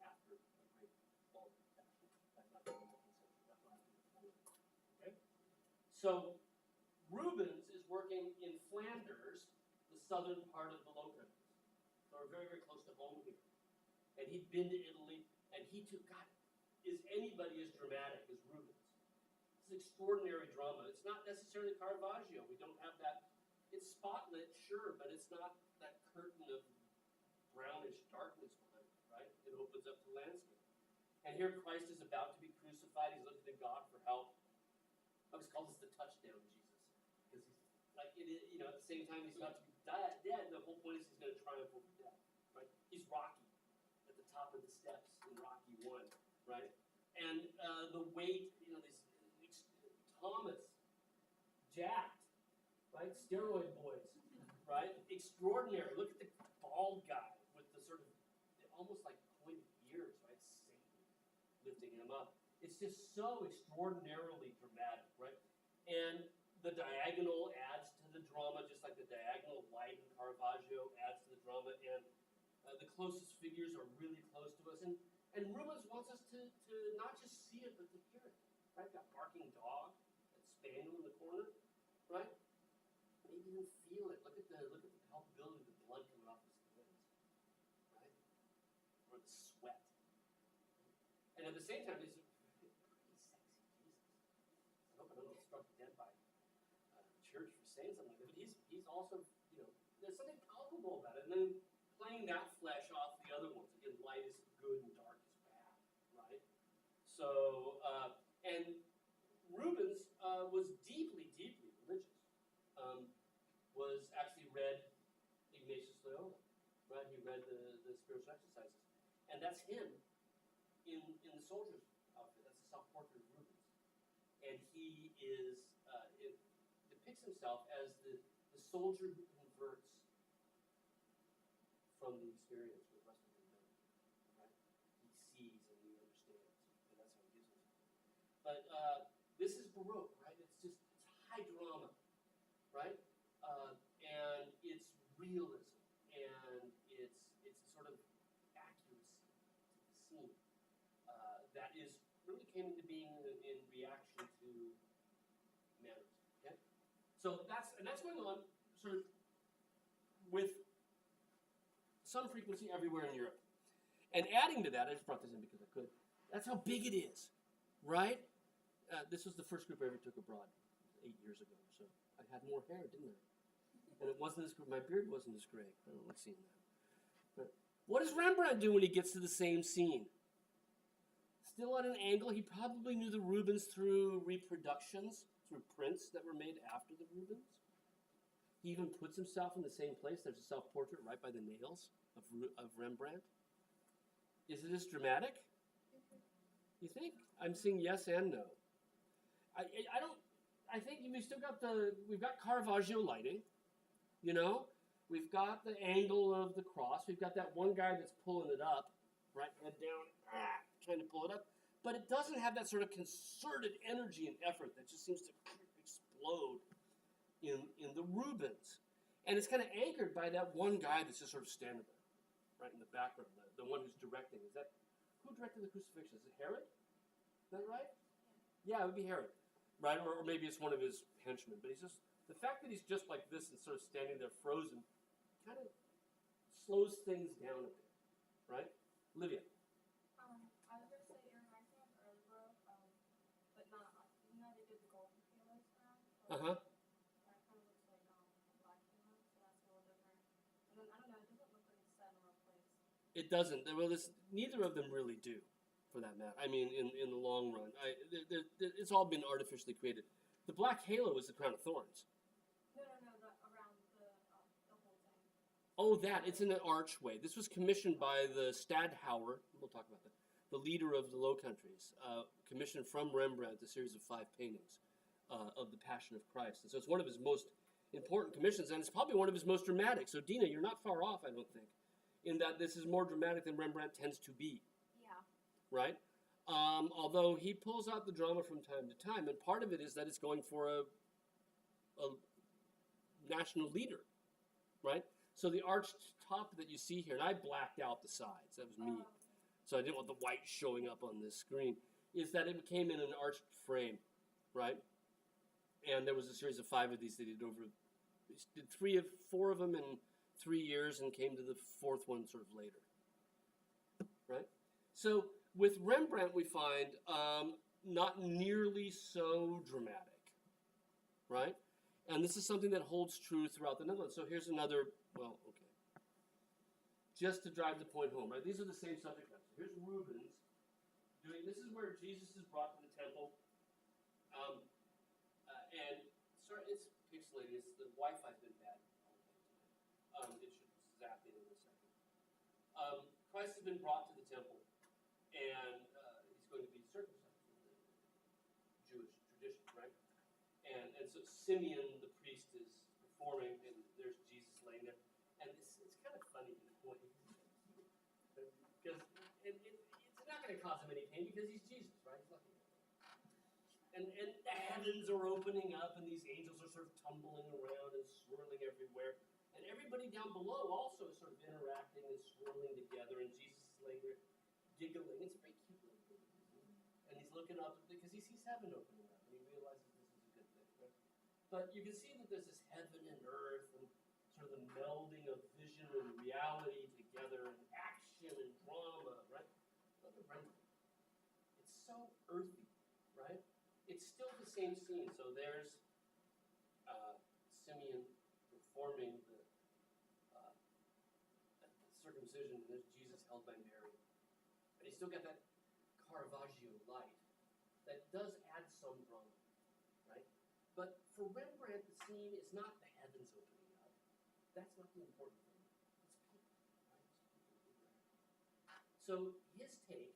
after a great fall of fashion. Not in the 19th century, that lasted for 4 years. Okay? So Rubens is working in Flanders, the southern part of the Low Countries. So we're very, very close to home here. And he'd been to Italy, and he too, God, is anybody as dramatic as Rubens? It's extraordinary drama. It's not necessarily Caravaggio. We don't have that. It's spotlit, sure, but it's not that curtain of brownish darkness behind it, right? It opens up to landscape. And here Christ is about to be crucified. He's looking to God for help. I always call this the touchdown Jesus. Because he's like, at the same time he's about to be dead, the whole point is he's going to triumph over death, right? He's Rocky at the top of the steps in Rocky 1, right? And the weight, Thomas, jacked, right? Steroid boys, right? Extraordinary. Look at the bald guy with the sort of almost like pointed ears, right? Satan lifting him up. It's just so extraordinarily dramatic, right? And the diagonal adds to the drama, just like the diagonal light in Caravaggio adds to the drama. And the closest figures are really close to us. And Rubens wants us to not just see it, but to hear it. Right? That barking dog, that spaniel in the corner, right? Maybe even feel it. Look at the palpability of the blood coming off his hands, right? Or the sweat. And at the same time, he's a pretty sexy Jesus. I hope I don't get struck dead by the church for saying something like that. But he's also, there's something palpable about it. And then playing that flesh off the other ones. Again, light is good and dark is bad, right? So, and Rubens was deeply, deeply religious. Was actually read Ignatius Loyola, right? He read the spiritual exercises. And that's him in the soldier's outfit. That's a self-portrait of Rubens. And he is, it depicts himself as the soldier who converts from the experience with must have been done. Right? He sees and he understands. And that's how he gives himself. But this is Baroque, right? It's high drama, right? And it's realism, and it's a sort of accuracy to the scene that is really came into being in reaction to mannerism. Okay, so that's going on sort of with some frequency everywhere in Europe. And adding to that, I just brought this in because I could. That's how big it is, right? This was the first group I ever took abroad 8 years ago, so I had more hair, didn't I? And it wasn't as my beard wasn't as gray. I don't like seeing that. But what does Rembrandt do when he gets to the same scene? Still at an angle. He probably knew the Rubens through reproductions, through prints that were made after the Rubens. He even puts himself in the same place. There's a self-portrait right by the nails of Rembrandt. Is it as dramatic? You think? I'm seeing yes and no. I don't. I think we've got Caravaggio lighting. We've got the angle of the cross. We've got that one guy that's pulling it up, right, head down, trying to pull it up. But it doesn't have that sort of concerted energy and effort that just seems to explode in the Rubens. And it's kind of anchored by that one guy that's just sort of standing there, right in the background, the one who's directing. Who directed the crucifixion? Is it Herod? Is that right? Yeah, it would be Herod, right? Or maybe it's one of his henchmen. But the fact that he's just like this and sort of standing there frozen kind of slows things down a bit, right? Livia. I was gonna say it reminds me of early Baroque, but not. They did the golden halos around. Uh-huh. That kind of looks like a black halo, so that's a little different. And then I don't know, it doesn't look like it's set in a real place. It doesn't. Well, neither of them really do, for that matter. I mean, in the long run, it's all been artificially created. The black halo is the crown of thorns, Oh, that. It's in an archway. This was commissioned by the Stadhouwer, we'll talk about that, the leader of the Low Countries, commissioned from Rembrandt a series of 5 paintings of the Passion of Christ. And so it's one of his most important commissions, and it's probably one of his most dramatic. So, Dina, you're not far off, I don't think, in that this is more dramatic than Rembrandt tends to be, Yeah. right? Although he pulls out the drama from time to time, and part of it is that it's going for a national leader, right? So the arched top that you see here, and I blacked out the sides, that was me, so I didn't want the white showing up on this screen, is that it came in an arched frame, right? And there was a series of 5 of these that he did did 4 of them in 3 years and came to the 4th one sort of later, right? So with Rembrandt we find not nearly so dramatic, right? And this is something that holds true throughout the Netherlands. So here's another, well, okay. Just to drive the point home, right? These are the same subject matter. Here's Rubens doing, this is where Jesus is brought to the temple. And sorry, it's pixelated. The Wi-Fi's been bad. It should zap in a second. Christ has been brought to the temple, and he's going to be circumcised in the Jewish tradition, right? And so Simeon, the priest, is performing, and there's Jesus laying there. And it's kind of funny in a way. Because it's not going to cause him any pain because he's Jesus, right? He's lucky. And the heavens are opening up, and these angels are sort of tumbling around and swirling everywhere. And everybody down below also is sort of interacting and swirling together, and Jesus is laying there giggling. It's a very cute little thing. And he's looking up because he sees heaven opening up, and he realizes this is a good thing, right? But you can see that there's this heaven and earth, and sort of the melding of vision and reality together, and action and drama, right? Look at Rembrandt. It's so earthy, right? It's still the same scene. So there's Simeon performing the circumcision, and there's Jesus held by Mary. But he's still got that Caravaggio light that does add some drama, right? But for Rembrandt, the scene is not the heavens opening up. That's not the important thing. It's people, right? So his take,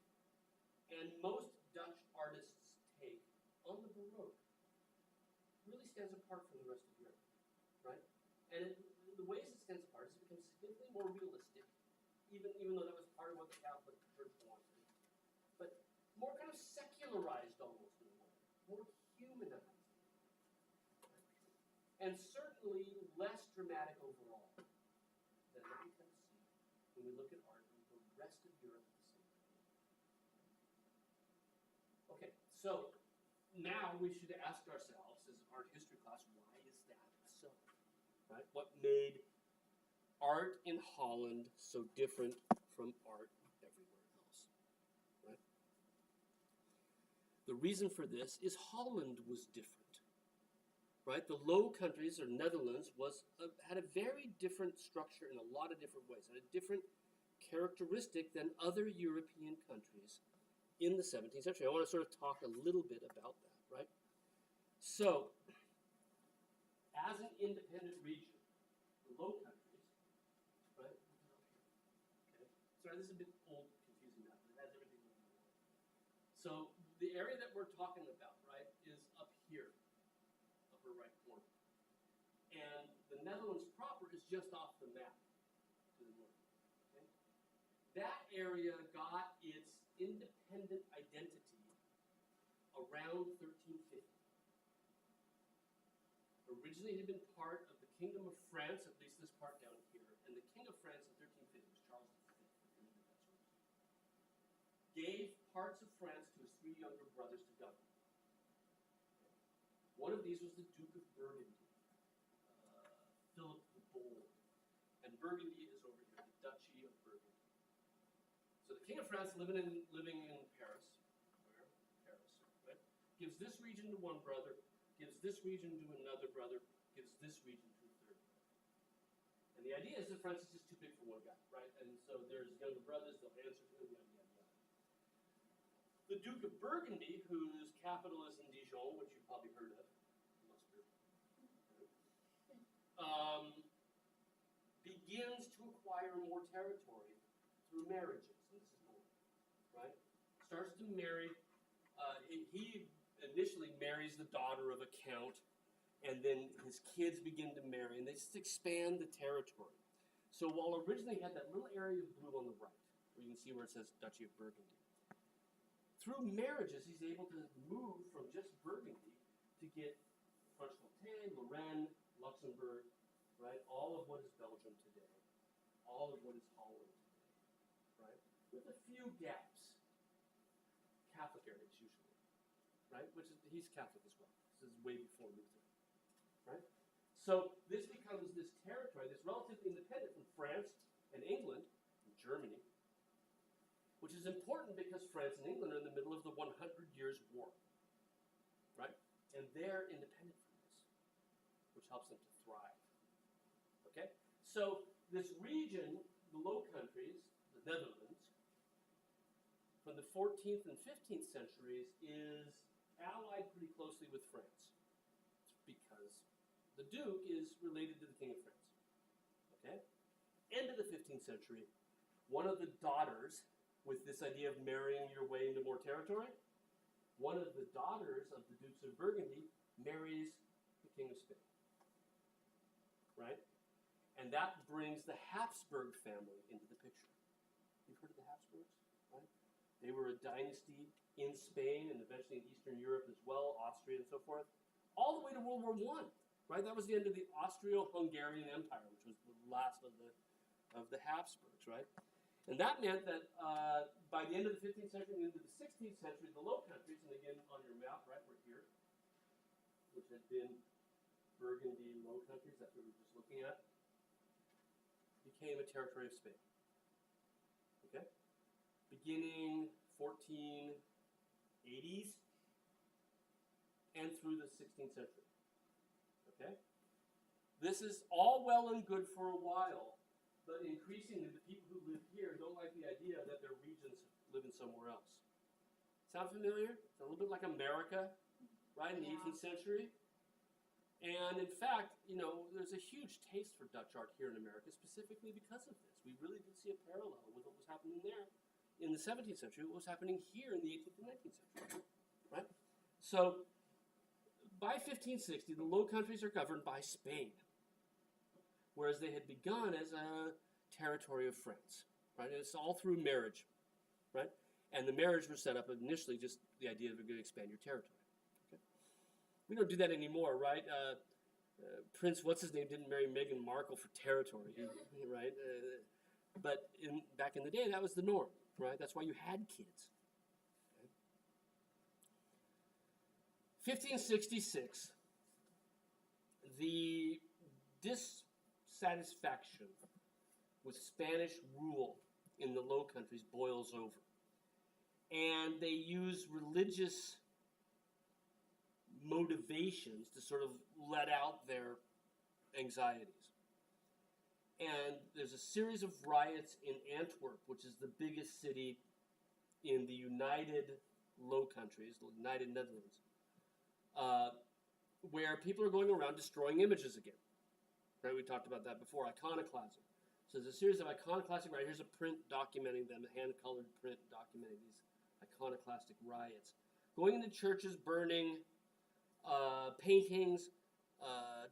and most Dutch artists' take on the Baroque, really stands apart from the rest of Europe, right? And the ways it stands apart is it becomes significantly more realistic, even though that was part of what the Catholic Church wanted, but more kind of secularized almost in a way, more humanized, and certainly less dramatic overall than what we kind of see when we look at art in the rest of Europe at the same time. Okay, so now we should ask ourselves as an art history class, why is that so? Right? What made art in Holland so different from art everywhere else? Right? The reason for this is Holland was different. Right? The Low Countries, or Netherlands, had a very different structure in a lot of different ways, had a different characteristic than other European countries in the 17th century. I want to sort of talk a little bit about that, right? So, as an independent region, the Low Countries, right? Okay. Sorry, this is a bit old, confusing now, but it has everything we want. So, the area that we're talking about, right, is up here, upper right corner. And the Netherlands proper is just off the map to the north. Okay? That area got its independent identity around 1350. Originally, it had been part of the Kingdom of France, at least this part down here. And the King of France in 1350 was Charles V, gave parts of France to his 3 younger brothers to govern. One of these was the Duke of Burgundy, Philip the Bold. And Burgundy is over here, the Duchy of Burgundy. So the King of France living in Paris, Paris, right? Gives this region to one brother, gives this region to another brother, gives this region to a third brother. And the idea is that France is just too big for one guy, right? And so there's younger brothers, they'll answer to him, yada, yada, yada. The Duke of Burgundy, whose capital is in Dijon, which you've probably heard of, begins begins to acquire more territory through marriages. This is cool, right? Starts to marry. He initially marries the daughter of a count, and then his kids begin to marry, and they just expand the territory. So while originally he had that little area of blue on the right, where you can see where it says Duchy of Burgundy, through marriages he's able to move from just Burgundy to get Franche-Comté, Lorraine, Luxembourg, right? All of what is Belgium today, all of what is Holland today, right? With a few gaps. Catholic areas usually, right? Which is, he's Catholic as well. This is way before Luther, right? So this becomes this territory that's relatively independent from France and England and Germany, which is important because France and England are in the middle of the 100 Years' War, right? And they're independent from this, which helps them to thrive, okay? So this region, the Low Countries, the Netherlands, from the 14th and 15th centuries is allied pretty closely with France because the Duke is related to the King of France. Okay? End of the 15th century, one of the daughters, with this idea of marrying your way into more territory, one of the daughters of the Dukes of Burgundy marries the King of Spain. Right? And that brings the Habsburg family into the picture. You've heard of the Habsburgs? Right? They were a dynasty in Spain and eventually in Eastern Europe as well, Austria and so forth, all the way to World War I. Right? That was the end of the Austro-Hungarian Empire, which was the last of the Habsburgs, right? And that meant that by the end of the 15th century and into the 16th century, the Low Countries, and again on your map, right, we're here, which had been Burgundy Low Countries, that's what we were just looking at, became a territory of Spain. Okay? Beginning 1480s and through the 16th century. Okay? This is all well and good for a while, but increasingly the people who live here don't like the idea that their regions live in somewhere else. Sound familiar? It's a little bit like America, right, in the 18th century. And in fact, you know, there's a huge taste for Dutch art here in America specifically because of this. We really did see a parallel with what was happening there in the 17th century, what was happening here in the 18th and 19th century, right? So by 1560, the Low Countries are governed by Spain, whereas they had begun as a territory of France, right? And it's all through marriage, right? And the marriage was set up initially just the idea of you're going to expand your territory. Okay? We don't do that anymore, right? Prince, what's his name, didn't marry Meghan Markle for territory, right? But back in the day, that was the norm, right? That's why you had kids. Okay? 1566, the dissatisfaction with Spanish rule in the Low Countries boils over. And they use religious motivations to sort of let out their anxieties. And there's a series of riots in Antwerp, which is the biggest city in the United Low Countries, the United Netherlands, where people are going around destroying images again. Right? We talked about that before, iconoclasm. So there's a series of iconoclastic riots. Here's a print documenting them, a hand-colored print documenting these iconoclastic riots. Going into churches, burning paintings,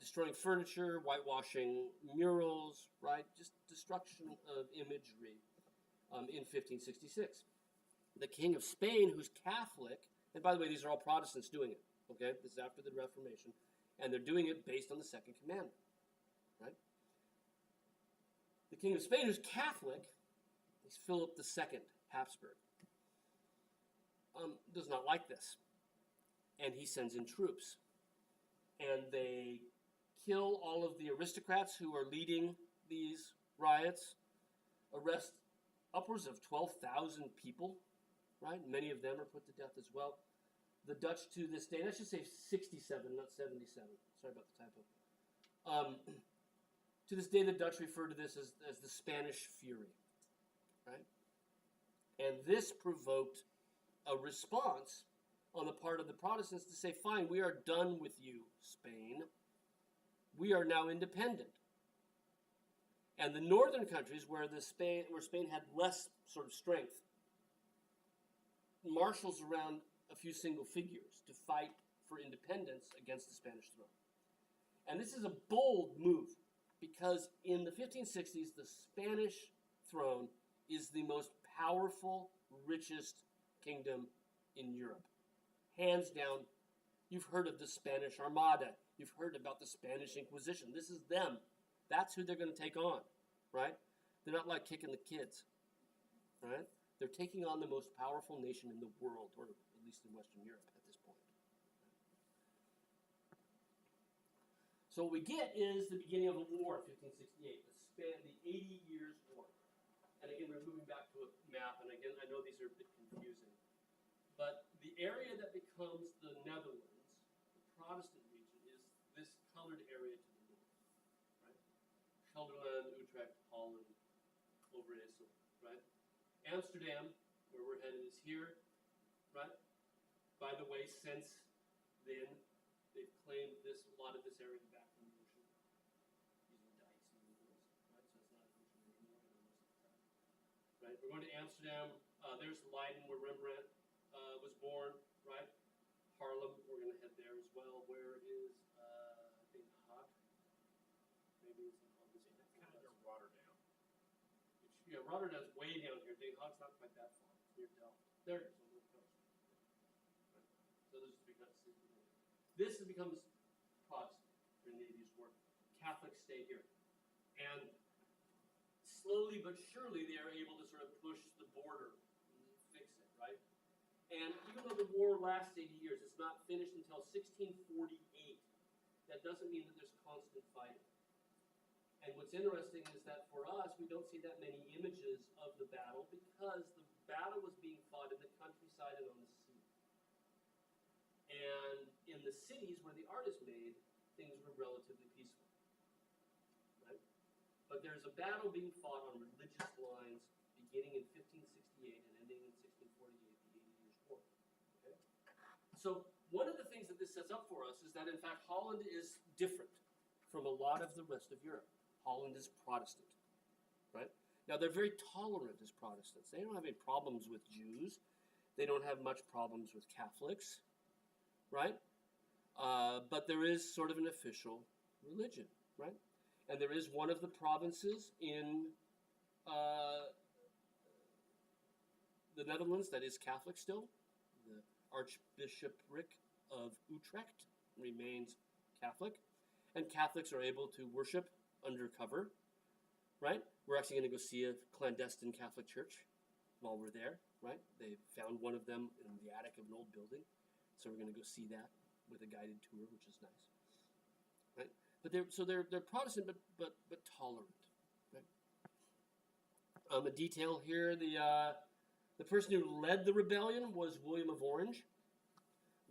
destroying furniture, whitewashing murals, right? Just destruction of imagery in 1566. The King of Spain, who's Catholic, and by the way, these are all Protestants doing it, okay? This is after the Reformation, and they're doing it based on the Second Commandment, right? The King of Spain, who's Catholic, is Philip II Habsburg, does not like this, and he sends in troops, and they kill all of the aristocrats who are leading these riots, arrest upwards of 12,000 people, right? Many of them are put to death as well. The Dutch to this day, and I should say 67, not 77. Sorry about the typo. To this day, the Dutch refer to this as the Spanish Fury, right? And this provoked a response on the part of the Protestants to say, fine, we are done with you, Spain. We are now independent. And the northern countries, where Spain had less sort of strength, marshals around a few single figures to fight for independence against the Spanish throne. And this is a bold move because in the 1560s, the Spanish throne is the most powerful, richest kingdom in Europe. Hands down, you've heard of the Spanish Armada. You've heard about the Spanish Inquisition. This is them. That's who they're going to take on, right? They're not like kicking the kids, right? They're taking on the most powerful nation in the world, or at least in Western Europe at this point. So what we get is the beginning of a war in 1568, the 80 Years' War. And again, we're moving back to a map, and again, I know these are a bit confusing. But the area that becomes the Netherlands, the Protestant region, is this colored area to the north, right? Gelderland, Utrecht, Holland, Overijssel, right? Amsterdam, where we're headed, is here, right? By the way, since then, they've claimed a lot of this area back from the ocean using dikes and wheels, right? So it's not an ocean anymore, right? We're going to Amsterdam. There's Leiden, where Rembrandt was born, right? Haarlem, we're going to head there as well. Where is Den Haag? Maybe it's in Holland. Kind of near Rotterdam. Yeah, Rotterdam's way down here. Den Haag's not quite that far. It's near Delft. There it is on the coast. Right. So this becomes Protestant during the 80s war. Catholics stay here. And slowly but surely they are able to sort of push the border and fix it, right? And even though the war lasts 80 years, it's not finished until 1648. That doesn't mean that there's constant fighting. And what's interesting is that for us, we don't see that many images of the battle because the battle was being fought in the countryside and on the sea. And in the cities where the art is made, things were relatively peaceful. Right? But there's a battle being fought on religious lines beginning in 1568 and ending in 1648, the 80 Years' War. Okay? So one of the things that this sets up for us is that, in fact, Holland is different from a lot of the rest of Europe. Holland is Protestant, right? Now, they're very tolerant as Protestants. They don't have any problems with Jews. They don't have much problems with Catholics, right? But there is sort of an official religion, right? And there is one of the provinces in the Netherlands that is Catholic still. The Archbishopric of Utrecht remains Catholic. And Catholics are able to worship undercover, right? We're actually going to go see a clandestine Catholic church while we're there, right? They found one of them in the attic of an old building. So we're going to go see that with a guided tour, which is nice, right? But they're Protestant, but tolerant, right? A detail here: the person who led the rebellion was William of Orange,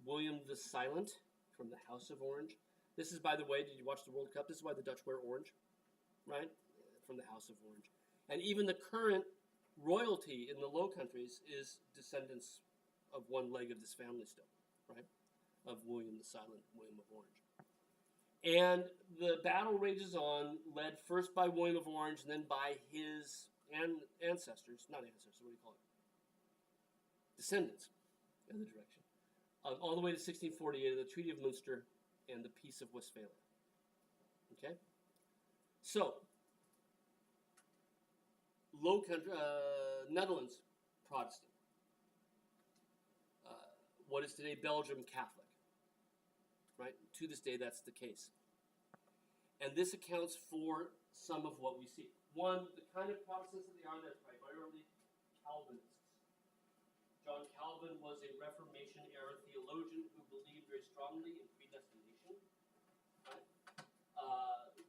William the Silent from the House of Orange. This is, by the way, did you watch the World Cup? This is why the Dutch wear orange, right? From the House of Orange. And even the current royalty in the Low Countries is descendants of one leg of this family still, right? Of William the Silent, William of Orange. And the battle rages on, led first by William of Orange and then by his ancestors, not ancestors, what do you call it? Descendants in the direction. All the way to 1648, the Treaty of Munster and the Peace of Westphalia. Okay? So, Low Country, Netherlands, Protestant. What is today Belgium, Catholic. Right? To this day, that's the case. And this accounts for some of what we see. One, the kind of Protestants that they are, they're primarily Calvinists. John Calvin was a Reformation-era theologian who believed very strongly in predestination, right?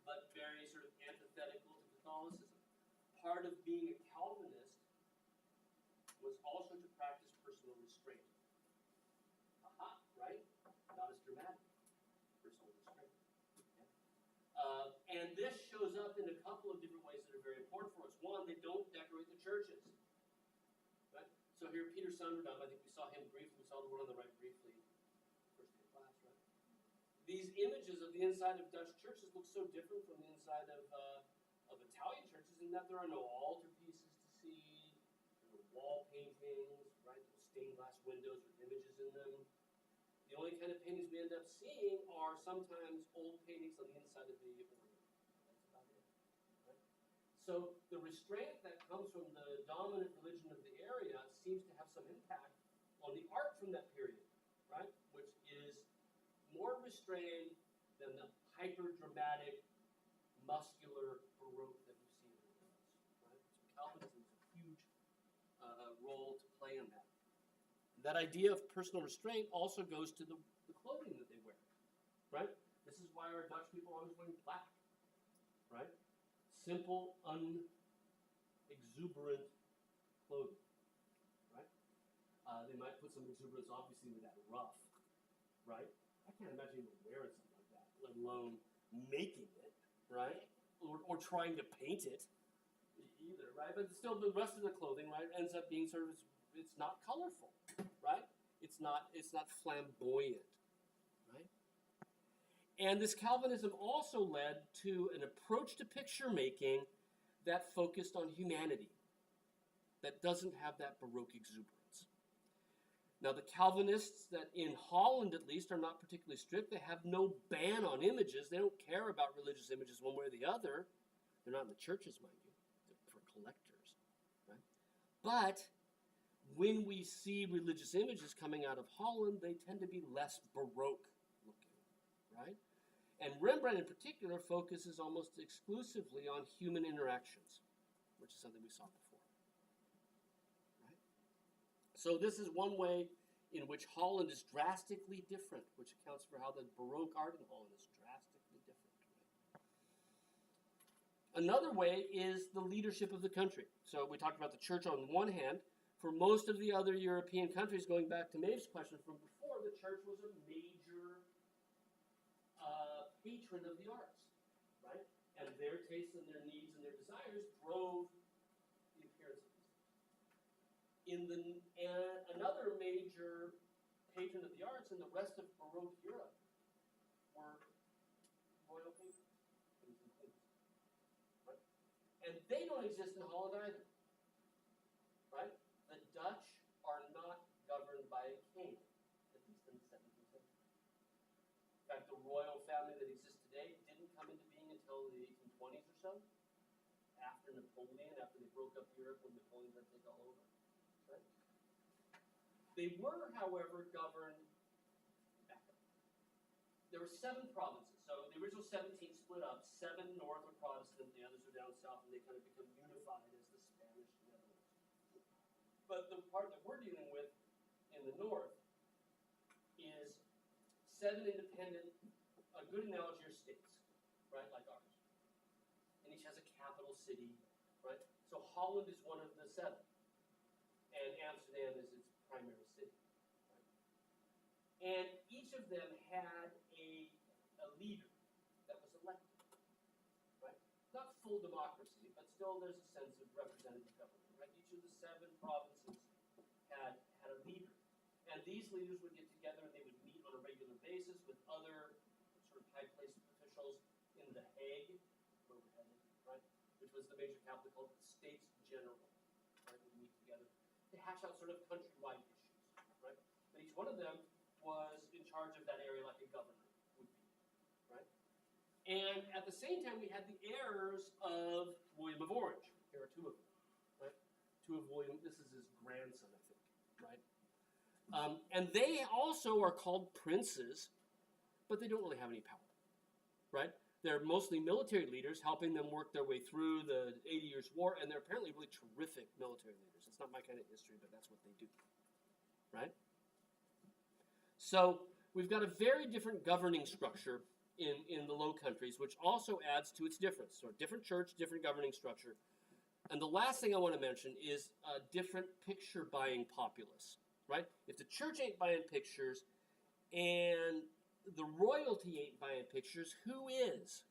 But very sort of antithetical to Catholicism. Part of being a Calvinist was also to practice personal restraint. Aha, right? Not as dramatic. Personal restraint. Okay? And this shows up in a couple of different ways that are very important for us. One, they don't decorate the churches. Right? So here, Peter Sunderdam, I think we saw him briefly. We saw the one on the right briefly. First day of class, right? These images of the inside of Dutch churches look so different from the inside of Italian churches. in that there are no altarpieces to see, there are no wall paintings, right? No stained glass windows with images in them. The only kind of paintings we end up seeing are sometimes old paintings on the inside of the ornament. That's about it. Right? So the restraint that comes from the dominant religion of the area seems to have some impact on the art from that period, right? Which is more restrained than the hyper-dramatic, muscular Baroque that we see in the world. Right? So Calvinism has a huge role to play in that. That idea of personal restraint also goes to the clothing that they wear, right? This is why our Dutch people are always wearing black, right? Simple, unexuberant clothing, right? They might put some exuberance, obviously, with that rough, right? I can't imagine even wearing something like that, let alone making it, right? Or trying to paint it either, right? But still, the rest of the clothing, right, ends up being sort of, it's not colorful, right? It's not flamboyant, right? And this Calvinism also led to an approach to picture making that focused on humanity, that doesn't have that Baroque exuberance. Now, the Calvinists that in Holland, at least, are not particularly strict. They have no ban on images. They don't care about religious images one way or the other. They're not in the churches, mind you. They're for collectors, right? But when we see religious images coming out of Holland, they tend to be less Baroque looking, right? And Rembrandt in particular focuses almost exclusively on human interactions, which is something we saw before. Right? So this is one way in which Holland is drastically different, which accounts for how the Baroque art in Holland is drastically different. Right? Another way is the leadership of the country. So we talked about the church on one hand. For most of the other European countries, going back to Maeve's question from before, the church was a major patron of the arts, right? And their tastes and their needs and their desires drove the appearance of these things. Another major patron of the arts in the rest of Baroque Europe were royal patrons, kings and queens, right? And they don't exist in Holland either, right? The Dutch are not governed by a king, at least in the 17th century. In fact, the royal family that exists today didn't come into being until the 1820s or so, after Napoleon, after they broke up Europe when Napoleon tried to take all over. Right? They were, however, governed back up. There were 7 provinces. So the original 17 split up. 7 north are Protestant, the others are down south, and they kind of become unified as the Spanish Netherlands. But the part that we're dealing with in the north is 7 independent, a good analogy are states, right, like ours. And each has a capital city, right? So Holland is one of the 7. And Amsterdam is its primary city. Right? And each of them had a leader that was elected. Right? Not full democracy, but still there's a sense of representative government. Right? Each of the 7 provinces had a leader. And these leaders would get together and they would meet on a regular basis with other sort of high-placed officials in The Hague, where we're headed, right? Which was the major capital called the States General. Right? Would meet together to hash out sort of countrywide issues, right? But each one of them was in charge of that area like a governor would be, right? And at the same time, we had the heirs of William of Orange. Here are 2 of them, right? 2 of William, this is his grandson, I think, right? And they also are called princes, but they don't really have any power, right? They're mostly military leaders helping them work their way through the 80 Years' War, and they're apparently really terrific military leaders. It's not my kind of history, but that's what they do, right? So we've got a very different governing structure in the Low Countries, which also adds to its difference. So a different church, different governing structure. And the last thing I want to mention is a different picture-buying populace, right? If the church ain't buying pictures and the royalty ain't buying pictures, who is?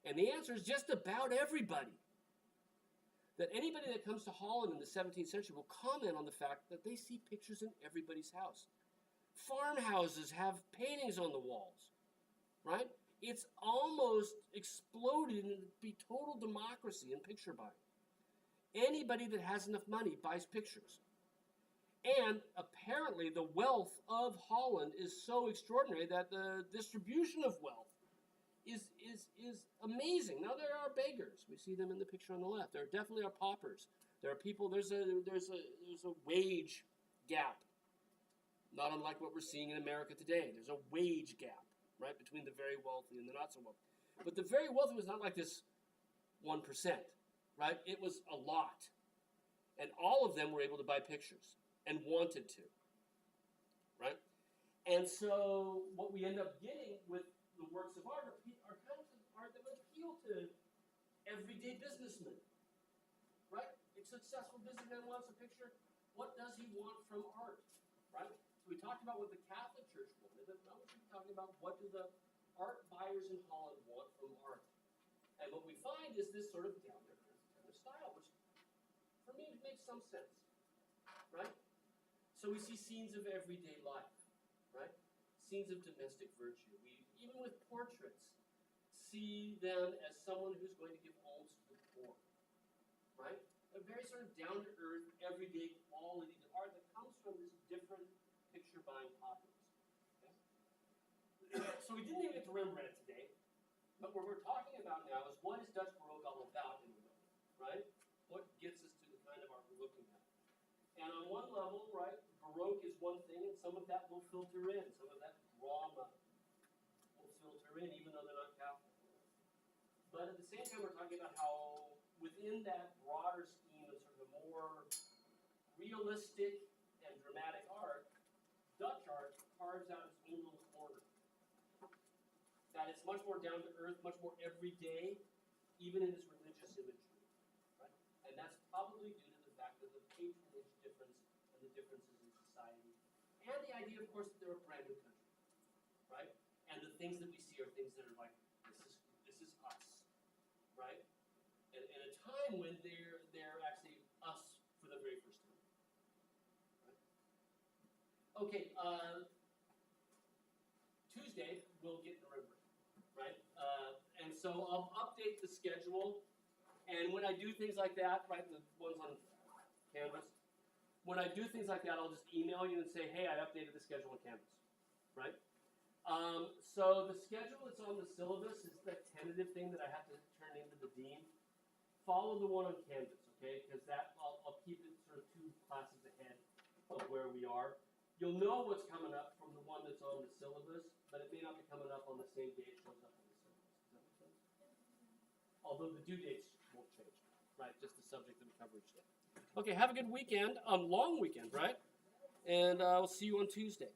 And the answer is just about everybody. That anybody that comes to Holland in the 17th century will comment on the fact that they see pictures in everybody's house. Farmhouses have paintings on the walls, right? it's almost exploded and be total democracy in picture buying. Anybody that has enough money buys pictures. And apparently the wealth of Holland is so extraordinary that the distribution of wealth is amazing. Now there are beggars. We see them in the picture on the left. There definitely are paupers. There are people, there's a wage gap. Not unlike what we're seeing in America today. There's a wage gap, right, between the very wealthy and the not so wealthy. But the very wealthy was not like this 1%, right? It was a lot. And all of them were able to buy pictures and wanted to, right? And so what we end up getting with the works of art are kinds of art that would appeal to everyday businessmen, right? A successful businessman wants a picture. What does he want from art, right? So we talked about what the Catholic Church wanted, but now we're talking about what do the art buyers in Holland want from art. And what we find is this sort of down-to-earth kind of style, which for me makes some sense, right? So we see scenes of everyday life, right? Scenes of domestic virtue. We, even with portraits, see them as someone who's going to give alms to the poor, right? A very sort of down-to-earth, everyday quality to art that comes from this different picture-buying populace. Okay? So we didn't even get to Rembrandt today, but what we're talking about now is what is Dutch Baroque all about in a way, right? What gets us to the kind of art we're looking at? And on one level, right, Baroque is one thing, and some of that will filter in. Some of that drama will filter in, even though they're not Catholic. But at the same time, we're talking about how within that broader scheme of sort of a more realistic and dramatic art, Dutch art carves out its own little corner. That it's much more down to earth, much more everyday, even in its religious imagery. Right? And that's probably due to the fact of the patronage difference and the differences in society. And the idea, of course, that they're a brand new country. Right? And the things that we see are things that are like, this is us. Right? And at a time when they're actually us for the very first time. Right? Okay, Tuesday we'll get to Rembrandt. Right? And so I'll update the schedule. And when I do things like that, right, the ones on Canvas, when I do things like that, I'll just email you and say, hey, I updated the schedule on Canvas. Right? So the schedule that's on the syllabus is that tentative thing that I have to turn into the dean. Follow the one on Canvas, okay? Because that I'll keep it sort of 2 classes ahead of where we are. You'll know what's coming up from the one that's on the syllabus, but it may not be coming up on the same day it shows up on the syllabus. Does that make sense? Although the due dates won't change, right? Just the subject that we cover each day. Okay, have a good weekend. Long weekend, right? And we'll see you on Tuesday.